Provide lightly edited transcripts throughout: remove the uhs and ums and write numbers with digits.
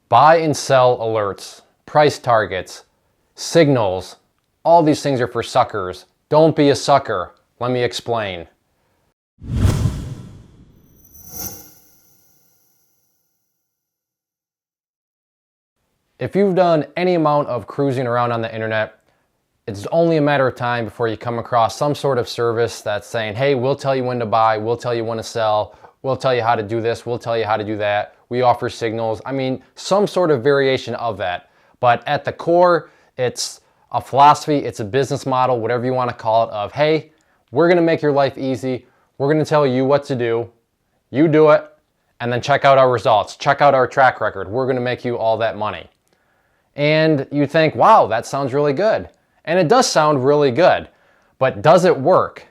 Buy and sell alerts, price targets, signals, all these things are for suckers. Don't be a sucker. Let me explain. If you've done any amount of cruising around on the internet, it's only a matter of time before you come across some sort of service that's saying, hey, we'll tell you when to buy, we'll tell you when to sell, we'll tell you how to do this, we'll tell you how to do that, we offer signals. I mean, some sort of variation of that. But at the core, it's a philosophy, it's a business model, whatever you want to call it, of, hey, we're going to make your life easy, we're going to tell you what to do, you do it, and then check out our results, check out our track record, we're going to make you all that money. And you think, wow, that sounds really good. And it does sound really good, but does it work?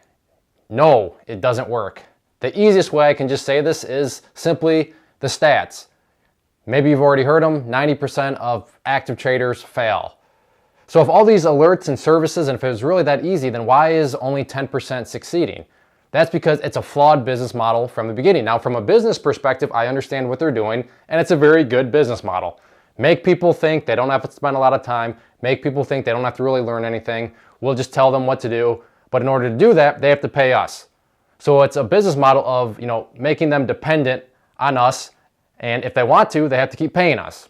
No, it doesn't work. The easiest way I can just say this is simply the stats. Maybe you've already heard them, 90% of active traders fail. So if all these alerts and services, and if it was really that easy, then why is only 10% succeeding? That's because it's a flawed business model from the beginning. Now, from a business perspective, I understand what they're doing, and it's a very good business model. Make people think they don't have to spend a lot of time, make people think they don't have to really learn anything. We'll just tell them what to do. But in order to do that, they have to pay us. So it's a business model of, making them dependent on us. And if they want to, they have to keep paying us.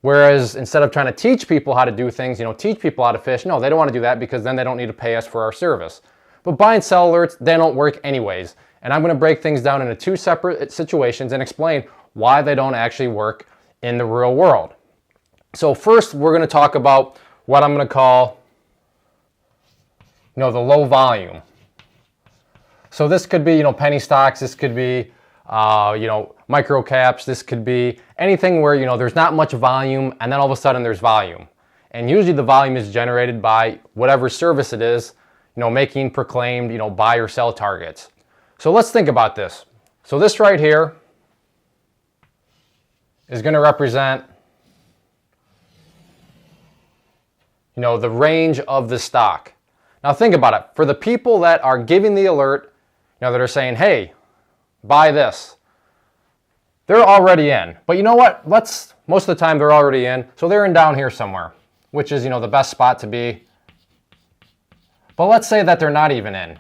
Whereas instead of trying to teach people how to do things, teach people how to fish, no, they don't want to do that because then they don't need to pay us for our service. But buy and sell alerts, they don't work anyways. And I'm going to break things down into two separate situations and explain why they don't actually work in the real world. So first, we're going to talk about what I'm going to call, the low volume. So this could be, penny stocks. This could be, micro caps. This could be anything where, there's not much volume and then all of a sudden there's volume. And usually the volume is generated by whatever service it is, making proclaimed, buy or sell targets. So let's think about this. So this right here is going to represent, the range of the stock. Now think about it. For the people that are giving the alert, that are saying, hey, buy this, they're already in. But you know what? Most of the time they're already in. So they're in down here somewhere, which is, the best spot to be. But let's say that they're not even in.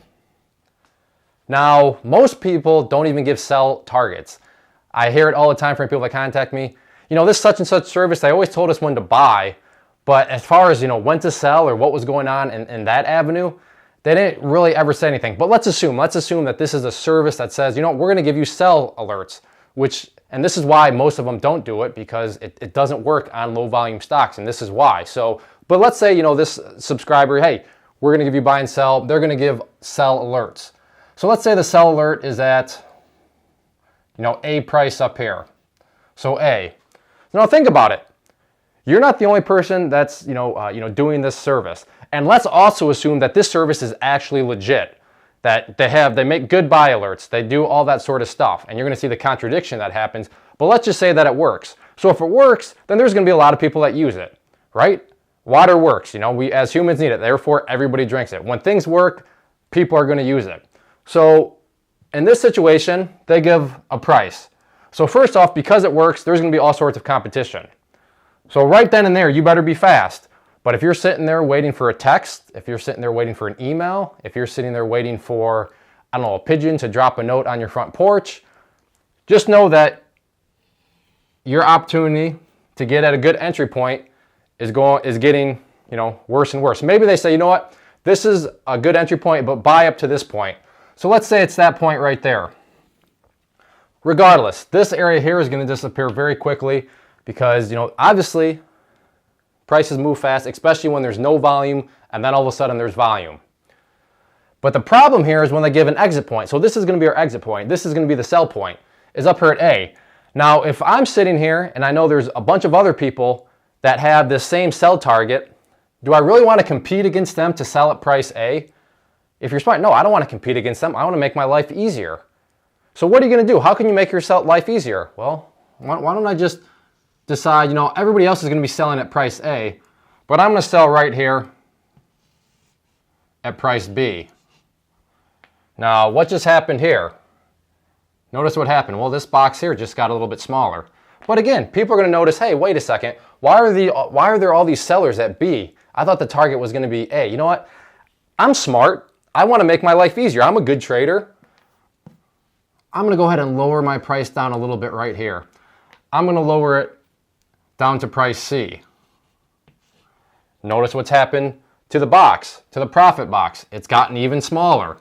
Now, most people don't even give sell targets. I hear it all the time from people that contact me. This such and such service, they always told us when to buy, but as far as, when to sell or what was going on in that avenue, they didn't really ever say anything. But let's assume that this is a service that says, we're going to give you sell alerts, and this is why most of them don't do it, because it doesn't work on low volume stocks, and this is why. So, but let's say, this subscriber, hey, we're going to give you buy and sell, they're going to give sell alerts. So let's say the sell alert is at, A price up here. So A. Now think about it. You're not the only person that's, doing this service. And let's also assume that this service is actually legit, that they make good buy alerts, they do all that sort of stuff, and you're going to see the contradiction that happens. But let's just say that it works. So if it works, then there's going to be a lot of people that use it, right? Water works, we as humans need it, therefore everybody drinks it. When things work, people are going to use it. So in this situation, they give a price. So first off, because it works, there's going to be all sorts of competition. So right then and there, you better be fast. But if you're sitting there waiting for a text, if you're sitting there waiting for an email, if you're sitting there waiting for, a pigeon to drop a note on your front porch, just know that your opportunity to get at a good entry point is getting, worse and worse. Maybe they say, you know what, this is a good entry point, but buy up to this point. So let's say it's that point right there. Regardless, this area here is going to disappear very quickly because, obviously prices move fast, especially when there's no volume and then all of a sudden there's volume. But the problem here is when they give an exit point. So this is going to be our exit point. This is going to be the sell point, is up here at A. Now, if I'm sitting here and I know there's a bunch of other people that have this same sell target, do I really want to compete against them to sell at price A? If you're smart, no, I don't want to compete against them. I want to make my life easier. So what are you going to do? How can you make your life easier? Well, why don't I just decide, everybody else is going to be selling at price A, but I'm going to sell right here at price B. Now, what just happened here? Notice what happened. Well, this box here just got a little bit smaller. But again, people are going to notice, hey, wait a second, why are there all these sellers at B? I thought the target was going to be A. You know what? I'm smart. I want to make my life easier. I'm a good trader. I'm going to go ahead and lower my price down a little bit right here. I'm going to lower it down to price C. Notice what's happened to the box, to the profit box. It's gotten even smaller.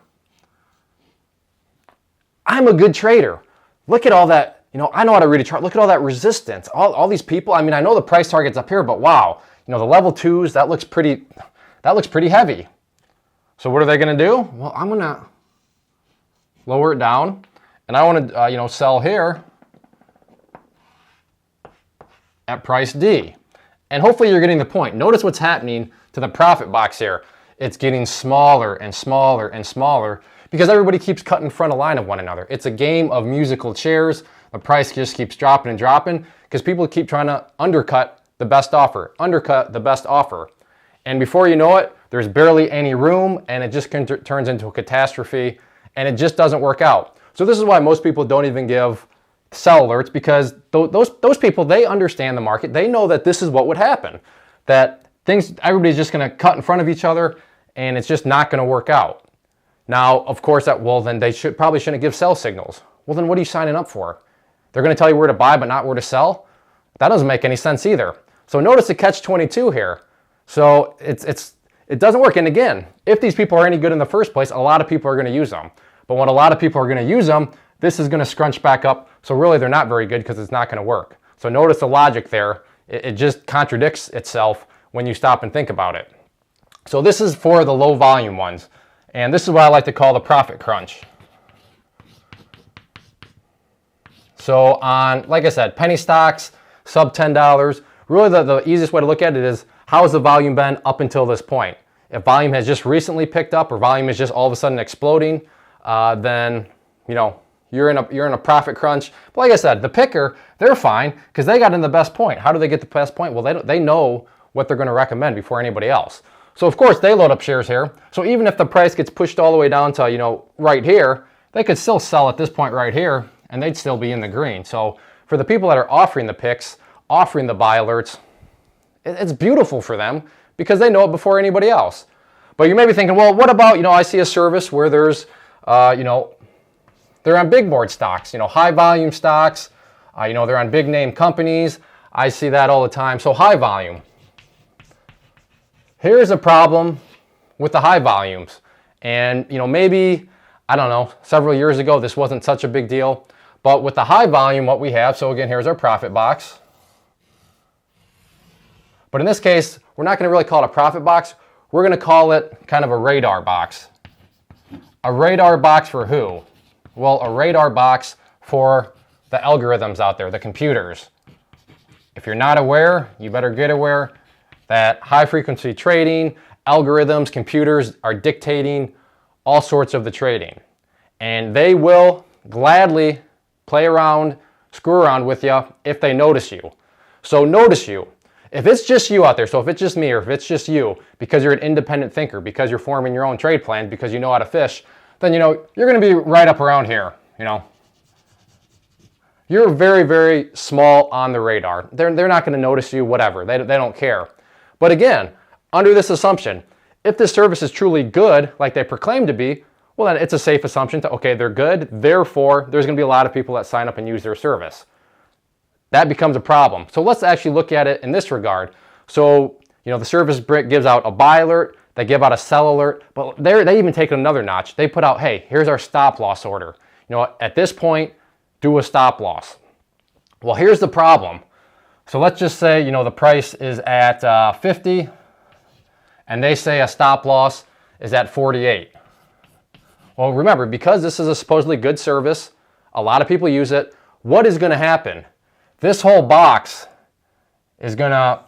I'm a good trader. Look at all that, I know how to read a chart. Look at all that resistance. All these people, I know the price target's up here, but wow, the level 2s, that looks pretty heavy. So what are they going to do? Well, I'm going to lower it down, and I want to, sell here at price D. And hopefully you're getting the point. Notice what's happening to the profit box here. It's getting smaller and smaller and smaller because everybody keeps cutting in front of line of one another. It's a game of musical chairs. The price just keeps dropping and dropping because people keep trying to undercut the best offer, And before you know it, there's barely any room, and it just turns into a catastrophe, and it just doesn't work out. So this is why most people don't even give sell alerts, because those people, they understand the market. They know that this is what would happen, that everybody's just going to cut in front of each other, and it's just not going to work out. Now, of course, then they probably shouldn't give sell signals. Well, then what are you signing up for? They're going to tell you where to buy but not where to sell? That doesn't make any sense either. So notice the catch-22 here. So it doesn't work. And again, if these people are any good in the first place, a lot of people are going to use them. But when a lot of people are going to use them, this is going to scrunch back up. So really, they're not very good because it's not going to work. So notice the logic there. It just contradicts itself when you stop and think about it. So this is for the low volume ones. And this is what I like to call the profit crunch. So on, like I said, penny stocks, sub $10, really the easiest way to look at it is how has the volume been up until this point? If volume has just recently picked up or volume is just all of a sudden exploding, then you're in a profit crunch. But like I said, the picker, they're fine because they got in the best point. How do they get the best point? Well, they know what they're going to recommend before anybody else. So of course they load up shares here. So even if the price gets pushed all the way down to right here, they could still sell at this point right here, and they'd still be in the green. So for the people that are offering the picks, offering the buy alerts, it's beautiful for them because they know it before anybody else. But you may be thinking, well, what about, I see a service where there's, they're on big board stocks, high volume stocks, they're on big name companies. I see that all the time. So high volume. Here's a problem with the high volumes. And, maybe, I don't know, several years ago, this wasn't such a big deal. But with the high volume, what we have, so again, here's our profit box. But in this case, we're not going to really call it a profit box. We're going to call it kind of a radar box. A radar box for who? Well, a radar box for the algorithms out there, the computers. If you're not aware, you better get aware that high-frequency trading, algorithms, computers are dictating all sorts of the trading. And they will gladly play around, screw around with you if they notice you. So notice you. If it's just you out there, so if it's just me or if it's just you, because you're an independent thinker, because you're forming your own trade plans, because you know how to fish, then you're going to be right up around here, You're very, very small on the radar. They're not going to notice you, whatever. They don't care. But again, under this assumption, if this service is truly good, like they proclaim to be, well, then it's a safe assumption to, okay, they're good, therefore, there's going to be a lot of people that sign up and use their service. That becomes a problem. So let's actually look at it in this regard. So, the service gives out a buy alert, they give out a sell alert, but they even take it another notch. They put out, hey, here's our stop loss order. At this point, do a stop loss. Well, here's the problem. So let's just say, the price is at 50, and they say a stop loss is at 48. Well, remember, because this is a supposedly good service, a lot of people use it, what is going to happen? This whole box is going to,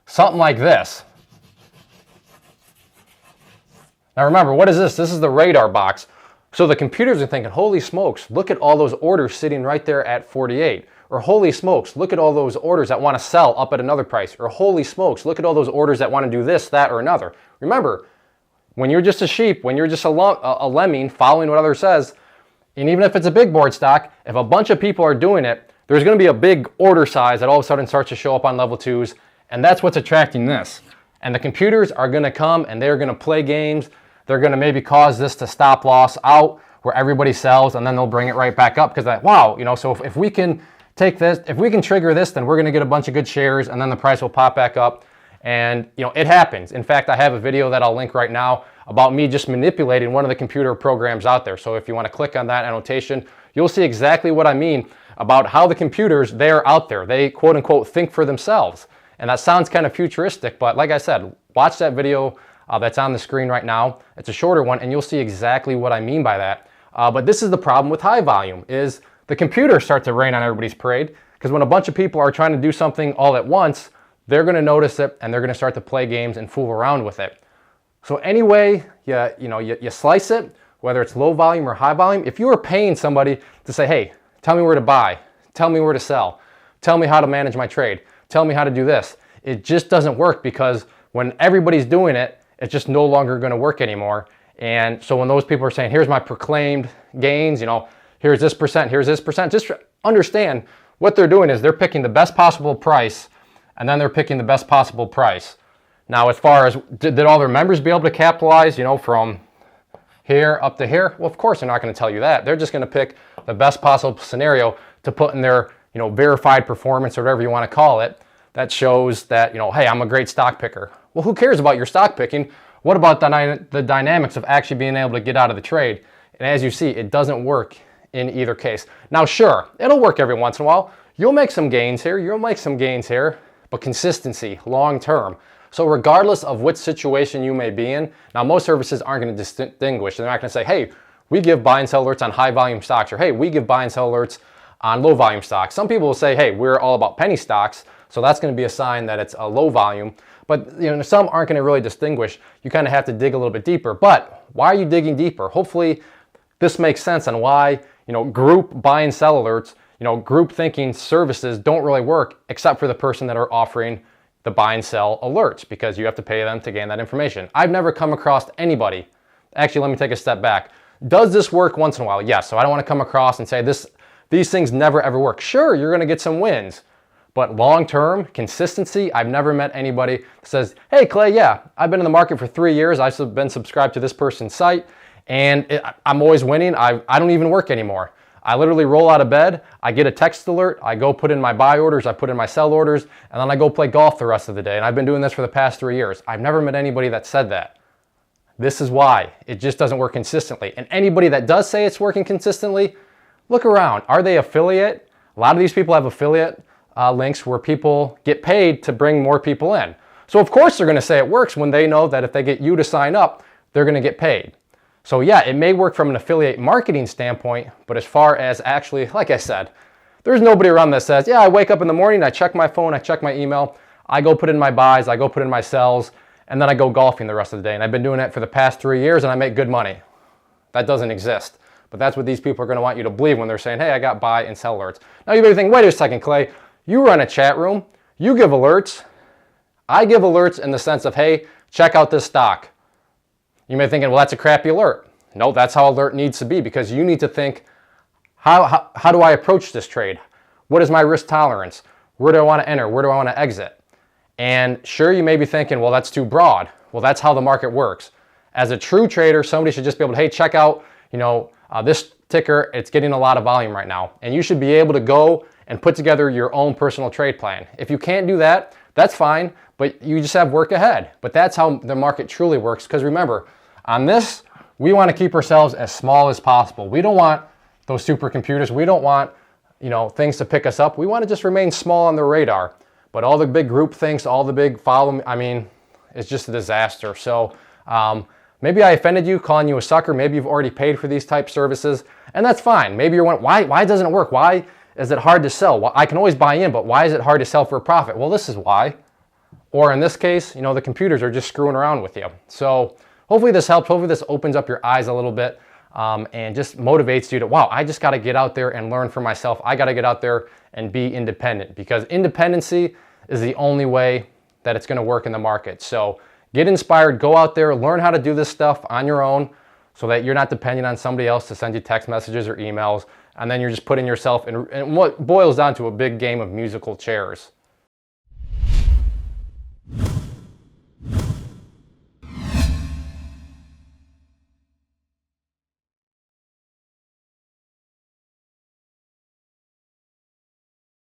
something like this. Now remember, what is this? This is the radar box. So the computers are thinking, holy smokes, look at all those orders sitting right there at 48. Or holy smokes, look at all those orders that want to sell up at another price. Or holy smokes, look at all those orders that want to do this, that, or another. Remember, when you're just a sheep, when you're just a lemming following what others says, and even if it's a big board stock, if a bunch of people are doing it, there's going to be a big order size that all of a sudden starts to show up on level 2s, and that's what's attracting this. And the computers are going to come and they're going to play games. They're going to maybe cause this to stop loss out where everybody sells, and then they'll bring it right back up because that, wow, you know, so if we can take this, if we can trigger this, then we're going to get a bunch of good shares, and then the price will pop back up. And you know, it happens. In fact, I have a video that I'll link right now about me just manipulating one of the computer programs out there. So if you want to click on that annotation, you'll see exactly what I mean about how the computers, they're out there. They quote unquote think for themselves. And that sounds kind of futuristic, but like I said, watch that video that's on the screen right now. It's a shorter one, and you'll see exactly what I mean by that. But this is the problem with high volume, is the computers start to rain on everybody's parade, because when a bunch of people are trying to do something all at once, they're going to notice it, and they're going to start to play games and fool around with it. So anyway, you slice it, whether it's low volume or high volume, if you are paying somebody to say, hey, tell me where to buy, tell me where to sell, tell me how to manage my trade, tell me how to do this, it just doesn't work, because when everybody's doing it, it's just no longer going to work anymore. And so when those people are saying, here's my proclaimed gains, you know, here's this percent, just understand what they're doing is they're picking the best possible price, and then they're picking the best possible price. Now, as far as did all their members be able to capitalize, you know, from here up to here? Well, of course they're not going to tell you that. They're just going to pick the best possible scenario to put in their, you know, verified performance, or whatever you want to call it, that shows that, you know, hey, I'm a great stock picker. Well, who cares about your stock picking? What about the dynamics of actually being able to get out of the trade? And as you see, it doesn't work in either case. Now, sure, it'll work every once in a while. You'll make some gains here, but consistency, long term. So regardless of which situation you may be in, now most services aren't going to distinguish. They're not going to say, hey, we give buy and sell alerts on high volume stocks, or hey, we give buy and sell alerts on low volume stocks. Some people will say, hey, we're all about penny stocks, so that's going to be a sign that it's a low volume. But you know, some aren't going to really distinguish. You kind of have to dig a little bit deeper. But why are you digging deeper? Hopefully this makes sense on why, you know, group buy and sell alerts, you know, group thinking services don't really work, except for the person that are offering the buy and sell alerts, because you have to pay them to gain that information. I've never come across anybody. Actually, let me take a step back. Does this work once in a while? Yes. So I don't want to come across and say these things never ever work. Sure, you're going to get some wins, but long-term consistency, I've never met anybody that says, hey, Clay, yeah, I've been in the market for 3 years. I've been subscribed to this person's site, and I'm always winning. I don't even work anymore. I literally roll out of bed, I get a text alert, I go put in my buy orders, I put in my sell orders, and then I go play golf the rest of the day. And I've been doing this for the past 3 years. I've never met anybody that said that. This is why. It just doesn't work consistently. And anybody that does say it's working consistently, look around. Are they affiliate? A lot of these people have affiliate links where people get paid to bring more people in. So of course they're going to say it works when they know that if they get you to sign up, they're going to get paid. So yeah, it may work from an affiliate marketing standpoint, but as far as actually, like I said, there's nobody around that says, yeah, I wake up in the morning, I check my phone, I check my email, I go put in my buys, I go put in my sells, and then I go golfing the rest of the day. And I've been doing it for the past 3 years, and I make good money. That doesn't exist. But that's what these people are going to want you to believe when they're saying, hey, I got buy and sell alerts. Now you may think, wait a second, Clay, you run a chat room, you give alerts. I give alerts in the sense of, hey, check out this stock. You may be thinking, well, that's a crappy alert. No, that's how alert needs to be, because you need to think, how do I approach this trade? What is my risk tolerance? Where do I want to enter? Where do I want to exit? And sure, you may be thinking, well, that's too broad. Well, that's how the market works. As a true trader, somebody should just be able to, hey, check out, this ticker, it's getting a lot of volume right now. And you should be able to go and put together your own personal trade plan. If you can't do that, that's fine, but you just have work ahead. But that's how the market truly works, because remember, on this, we want to keep ourselves as small as possible. We don't want those supercomputers. We don't want, things to pick us up. We want to just remain small on the radar. But all the big group things, all the big it's just a disaster. So maybe I offended you, calling you a sucker. Maybe you've already paid for these type services, and that's fine. Maybe you're wondering, why doesn't it work? Why is it hard to sell? Well, I can always buy in, but why is it hard to sell for a profit? Well, this is why. Or in this case, the computers are just screwing around with you. So hopefully this helps. Hopefully this opens up your eyes a little bit and just motivates you to, wow, I just got to get out there and learn for myself. I got to get out there and be independent, because independency is the only way that it's going to work in the market. So get inspired, go out there, learn how to do this stuff on your own so that you're not depending on somebody else to send you text messages or emails. and then you're just putting yourself in what boils down to a big game of musical chairs.